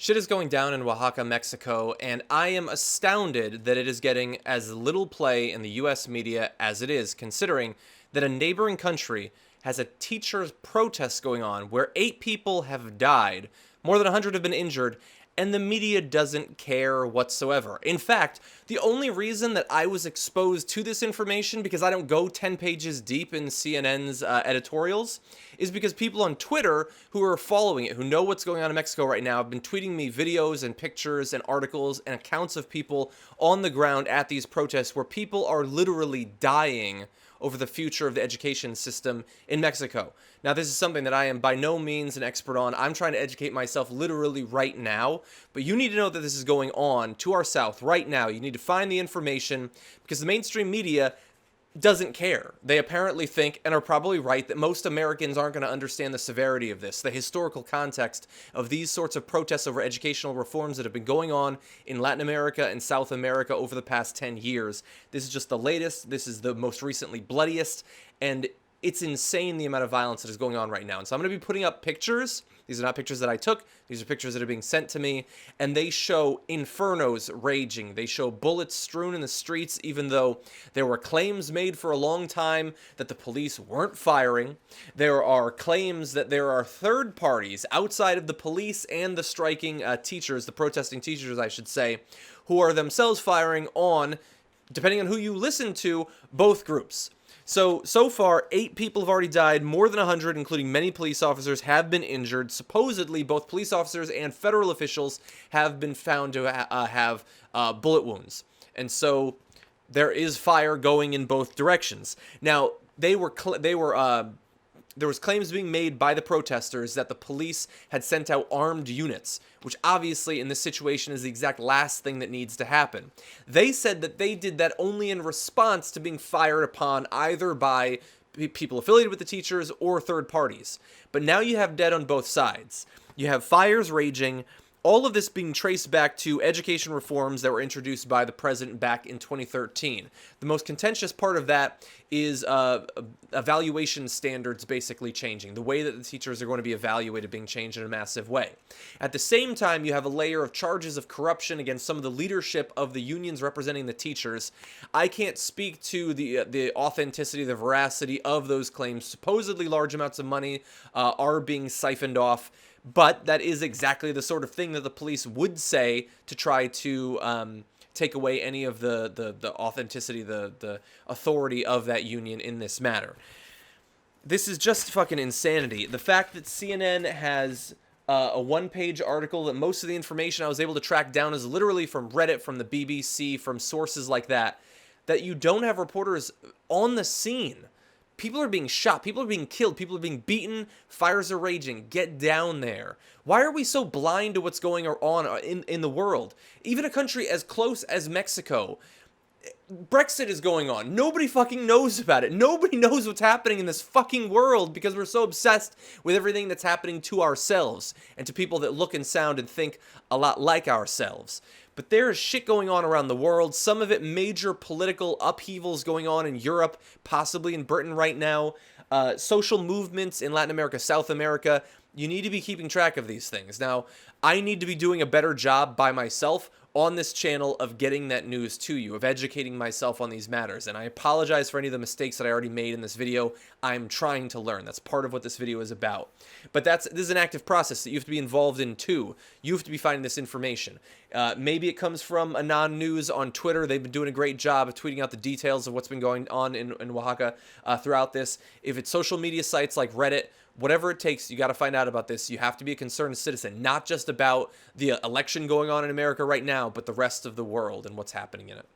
Shit is going down in Oaxaca, Mexico, and I am astounded that it is getting as little play in the US media as it is, considering that a neighboring country has a teacher's protest going on where 8 people have died, more than 100 have been injured, and the media doesn't care whatsoever. In fact, the only reason that I was exposed to this information, because I don't go 10 pages deep in CNN's editorials, is because people on Twitter who are following it, who know what's going on in Mexico right now, have been tweeting me videos and pictures and articles and accounts of people on the ground at these protests where people are literally dying over the future of the education system in Mexico. Now, this is something that I am by no means an expert on. I'm trying to educate myself literally right now, but you need to know that this is going on to our south right now. You need to find the information because the mainstream media doesn't care. They apparently think, and are probably right, that most Americans aren't going to understand the severity of this, the historical context of these sorts of protests over educational reforms that have been going on in Latin America and South America over the past 10 years. This is just the latest. This is the most recently bloodiest, and it's insane the amount of violence that is going on right now. And so I'm going to be putting up pictures. These are not pictures that I took. These are pictures that are being sent to me. And they show infernos raging. They show bullets strewn in the streets, even though there were claims made for a long time that the police weren't firing. There are claims that there are third parties outside of the police and the striking teachers, the protesting teachers, I should say, who are themselves firing on, depending on who you listen to, both groups. So far, 8 people have already died, more than 100, including many police officers, have been injured. Supposedly, both police officers and federal officials have been found to have bullet wounds. And so there is fire going in both directions. Now, there was claims being made by the protesters that the police had sent out armed units, which obviously in this situation is the exact last thing that needs to happen. They said that they did that only in response to being fired upon either by people affiliated with the teachers or third parties. But now you have dead on both sides. You have fires raging, all of this being traced back to education reforms that were introduced by the president back in 2013. The most contentious part of that is evaluation standards basically changing. The way that the teachers are going to be evaluated being changed in a massive way. At the same time, you have a layer of charges of corruption against some of the leadership of the unions representing the teachers. I can't speak to the authenticity, the veracity of those claims. Supposedly large amounts of money are being siphoned off. But that is exactly the sort of thing that the police would say to try to take away any of the authenticity, the authority of that union in this matter. This is just fucking insanity. The fact that CNN has a one-page article that most of the information I was able to track down is literally from Reddit, from the BBC, from sources like that, that you don't have reporters on the scene. People are being shot. People are being killed. People are being beaten. Fires are raging. Get down there. Why are we so blind to what's going on in the world? Even a country as close as Mexico. Brexit is going on. Nobody fucking knows about it. Nobody knows what's happening in this fucking world because we're so obsessed with everything that's happening to ourselves and to people that look and sound and think a lot like ourselves. But there is shit going on around the world. Some of it major political upheavals going on in Europe, possibly in Britain right now. Social movements in Latin America, South America. You need to be keeping track of these things. Now, I need to be doing a better job by myself on this channel of getting that news to you, of educating myself on these matters. And I apologize for any of the mistakes that I already made in this video. I'm trying to learn. That's part of what this video is about. But this is an active process that you have to be involved in too. You have to be finding this information. Maybe it comes from Anon News on Twitter. They've been doing a great job of tweeting out the details of what's been going on in Oaxaca throughout this. If it's social media sites like Reddit, whatever it takes, you got to find out about this. You have to be a concerned citizen, not just about the election going on in America right now, but the rest of the world and what's happening in it.